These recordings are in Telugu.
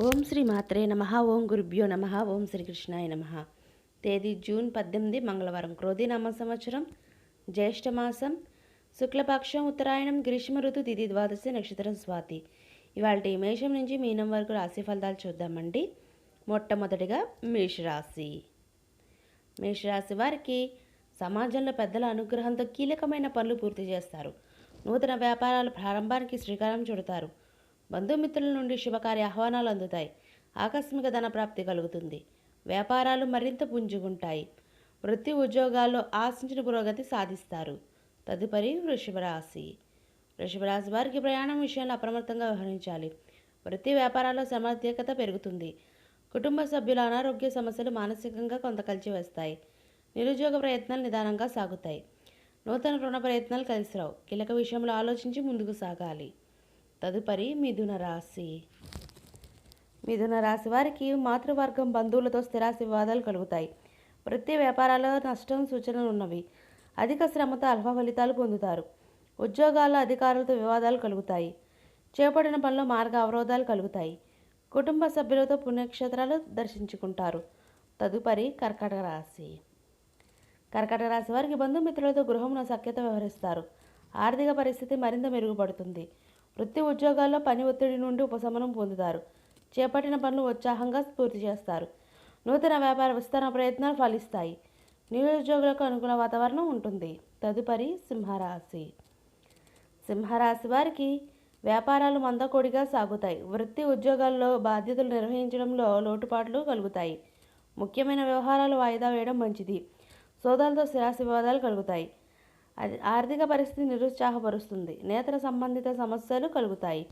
ఓం శ్రీ మాత్రే నమః. ఓం గురుభ్యో నమః. ఓం శ్రీకృష్ణాయ నమః. తేదీ జూన్ 18 మంగళవారం. క్రోధీనామ సంవత్సరం జ్యేష్ఠమాసం శుక్లపక్షం ఉత్తరాయణం గ్రీష్మ ఋతు తిథి ద్వాదశి నక్షత్రం స్వాతి. ఇవాళ మేషం నుంచి మీనం వరకు రాశి ఫలితాలు చూద్దామండి. మొట్టమొదటిగా మేషరాశి. మేషరాశి వారికి సమాజంలో పెద్దల అనుగ్రహంతో కీలకమైన పనులు పూర్తి చేస్తారు. నూతన వ్యాపారాల ప్రారంభానికి శ్రీకారం చుడతారు. బంధుమిత్రుల నుండి శుభకార్య ఆహ్వానాలు అందుతాయి. ఆకస్మిక ధన ప్రాప్తి కలుగుతుంది. వ్యాపారాలు మరింత పుంజుకుంటాయి. వృత్తి ఉద్యోగాల్లో ఆశించిన పురోగతి సాధిస్తారు. తదుపరి వృషభ రాశి. వృషభ రాశి వారికి ప్రయాణం విషయంలో అప్రమత్తంగా వ్యవహరించాలి. వృత్తి వ్యాపారాల్లో సమర్థ్యత పెరుగుతుంది. కుటుంబ సభ్యుల అనారోగ్య సమస్యలు మానసికంగా కొంత కలిచివేస్తాయి. నిరుద్యోగ ప్రయత్నాలు నిదానంగా సాగుతాయి. నూతన రుణ ప్రయత్నాలు కలిసిరావు. కీలక విషయంలో ఆలోచించి ముందుకు సాగాలి. తదుపరి మిథున రాశి. మిథున రాశి వారికి మాతృవర్గం బంధువులతో స్థిరాస్తి వివాదాలు కలుగుతాయి. వృత్తి వ్యాపారాల్లో నష్టం సూచనలు ఉన్నవి. అధిక శ్రమతో అల్ప ఫలితాలు పొందుతారు. ఉద్యోగాల్లో అధికారులతో వివాదాలు కలుగుతాయి. చేపట్టిన పనిలో మార్గ అవరోధాలు కలుగుతాయి. కుటుంబ సభ్యులతో పుణ్యక్షేత్రాలు దర్శించుకుంటారు. తదుపరి కర్కాటక రాశి. కర్కాటక రాశి వారికి బంధుమిత్రులతో గృహమున సఖ్యత వ్యవహరిస్తారు. ఆర్థిక పరిస్థితి మరింత మెరుగుపడుతుంది. వృత్తి ఉద్యోగాల్లో పని ఒత్తిడి నుండి ఉపశమనం పొందుతారు. చేపట్టిన పనులు ఉత్సాహంగా పూర్తి చేస్తారు. నూతన వ్యాపార విస్తరణ ప్రయత్నాలు ఫలిస్తాయి. నిరుద్యోగులకు అనుకూల వాతావరణం ఉంటుంది. తదుపరి సింహరాశి. సింహరాశి వారికి వ్యాపారాలు మందకొడిగా సాగుతాయి. వృత్తి ఉద్యోగాల్లో బాధ్యతలు నిర్వహించడంలో లోటుపాట్లు కలుగుతాయి. ముఖ్యమైన వ్యవహారాలు వాయిదా వేయడం మంచిది. సోదాలతో స్థిరాస్తి వివాదాలు కలుగుతాయి. ఆర్థిక పరిస్థితి నిరుత్సాహపరుస్తుంది. నేత్ర సంబంధిత సమస్యలు కలుగుతాయి.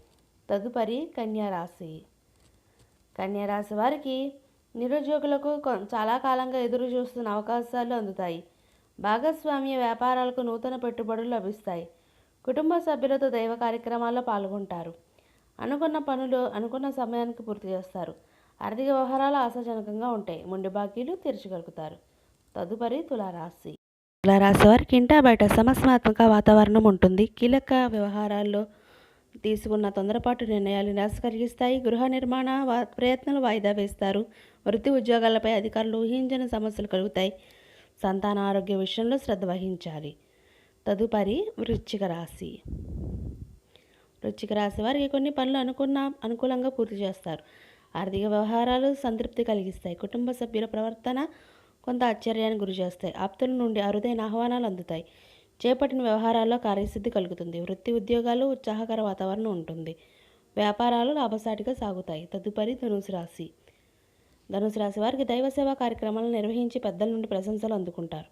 తదుపరి కన్యారాశి. కన్యారాశి వారికి నిరుద్యోగులకు చాలా కాలంగా ఎదురు చూస్తున్న అవకాశాలు అందుతాయి. భాగస్వామ్య వ్యాపారాలకు నూతన పెట్టుబడులు లభిస్తాయి. కుటుంబ సభ్యులతో దైవ కార్యక్రమాల్లో పాల్గొంటారు. అనుకున్న పనులు అనుకున్న సమయానికి పూర్తి చేస్తారు. ఆర్థిక వ్యవహారాలు ఆశాజనకంగా ఉంటాయి. మొండి బాకీలు తీర్చగలుగుతారు. తదుపరి తులారాశి. తులారాశి వారికి ఇంటా బయట సమస్యాత్మక వాతావరణం ఉంటుంది. కీలక వ్యవహారాల్లో తీసుకున్న తొందరపాటు నిర్ణయాలు నిరాశ కలిగిస్తాయి. గృహ నిర్మాణ ప్రయత్నాలు వాయిదా వేస్తారు. వృత్తి ఉద్యోగాలపై అధికారులు ఊహించని సమస్యలు కలుగుతాయి. సంతాన ఆరోగ్య విషయంలో శ్రద్ధ వహించాలి. తదుపరి వృశ్చిక రాశి. వృశ్చిక రాశి వారికి కొన్ని పనులు అనుకూలంగా పూర్తి చేస్తారు. ఆర్థిక వ్యవహారాలు సంతృప్తి కలిగిస్తాయి. కుటుంబ సభ్యుల ప్రవర్తన కొంత ఆశ్చర్యానికి గురి చేస్తాయి. ఆప్తుల నుండి అరుదైన ఆహ్వానాలు అందుతాయి. చేపట్టిన వ్యవహారాల్లో కార్యసిద్ధి కలుగుతుంది. వృత్తి ఉద్యోగాలు ఉత్సాహకర వాతావరణం ఉంటుంది. వ్యాపారాలు లాభసాటిగా సాగుతాయి. తదుపరి ధనుసు రాశి. ధనుసు రాశి వారికి దైవ సేవా కార్యక్రమాలను నిర్వహించి పెద్దల నుండి ప్రశంసలు అందుకుంటారు.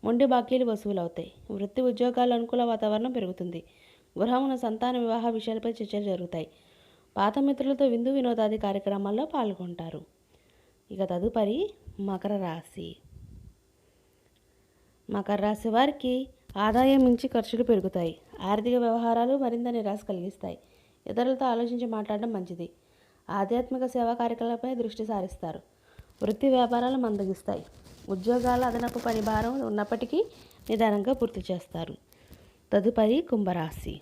మొండి బాకీలు వసూలవుతాయి. వృత్తి ఉద్యోగాలు అనుకూల వాతావరణం పెరుగుతుంది. గృహమున సంతాన వివాహ విషయాలపై చర్చలు జరుగుతాయి. పాత మిత్రులతో విందు వినోదాది కార్యక్రమాల్లో పాల్గొంటారు. ఇక తదుపరి మకర రాశి. మకర రాశి వారికి ఆదాయం మించి ఖర్చులు పెరుగుతాయి. ఆర్థిక వ్యవహారాలు మరింత నిరాశ కలిగిస్తాయి. ఇతరులతో ఆలోచించి మాట్లాడడం మంచిది. ఆధ్యాత్మిక సేవా కార్యక్రమాలపై దృష్టి సారిస్తారు. వృత్తి వ్యాపారాలు మందగిస్తాయి. ఉద్యోగాల అదనపు పని భారం ఉన్నప్పటికీ నిదానంగా పూర్తి చేస్తారు. తదుపరి కుంభరాశి.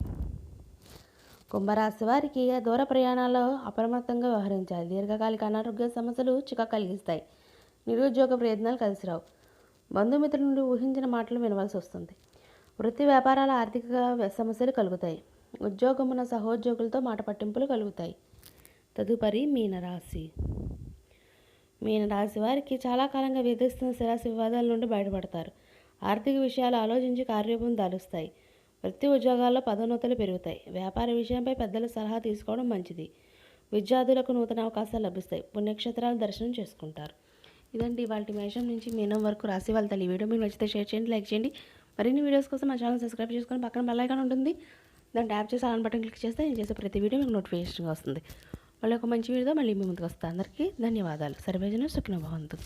కుంభరాశి వారికి దూర ప్రయాణాల్లో అప్రమత్తంగా వ్యవహరించాలి. దీర్ఘకాలిక అనారోగ్య సమస్యలు చికాకు కలిగిస్తాయి. నిరుద్యోగ ప్రయత్నాలు కలిసిరావు. బంధుమిత్రుల నుండి ఊహించిన మాటలు వినవలసి వస్తుంది. వృత్తి వ్యాపారాల ఆర్థిక సమస్యలు కలుగుతాయి. ఉద్యోగమున సహోద్యోగులతో మాట పట్టింపులు కలుగుతాయి. తదుపరి మీనరాశి. మీనరాశి వారికి చాలా కాలంగా వేధిస్తున్న స్థిరాస్తి వివాదాల నుండి బయటపడతారు. ఆర్థిక విషయాలు ఆలోచించి కార్యరూపం దాలుస్తాయి. వృత్తి ఉద్యోగాల్లో పదోన్నతులు పెరుగుతాయి. వ్యాపార విషయంపై పెద్దల సలహా తీసుకోవడం మంచిది. విద్యార్థులకు నూతన అవకాశాలు లభిస్తాయి. పుణ్యక్షేత్రాలు దర్శనం చేసుకుంటారు. ఇదండి ఇవాళ మేషం నుంచి మీనం వరకు రాశి ఫలితాలు. ఈ వీడియో మీకు నచ్చితే షేర్ చేయండి, లైక్ చేయండి. మరిన్ని వీడియోస్ కోసం మా ఛానల్ సబ్స్క్రైబ్ చేసుకొని పక్కన బెల్ ఐకాన్ ఉంటుంది. దాన్ని ట్యాప్ చేసి ఆన్ బటన్ క్లిక్ చేస్తే నేను చేసే ప్రతి వీడియో మీకు నోటిఫికేషన్గా వస్తుంది. మళ్ళీ ఒక మంచి వీడియోతో మళ్ళీ మీ ముందుకు వస్తాను. అందరికీ ధన్యవాదాలు. సర్వేజన సుఖినో భవంతు.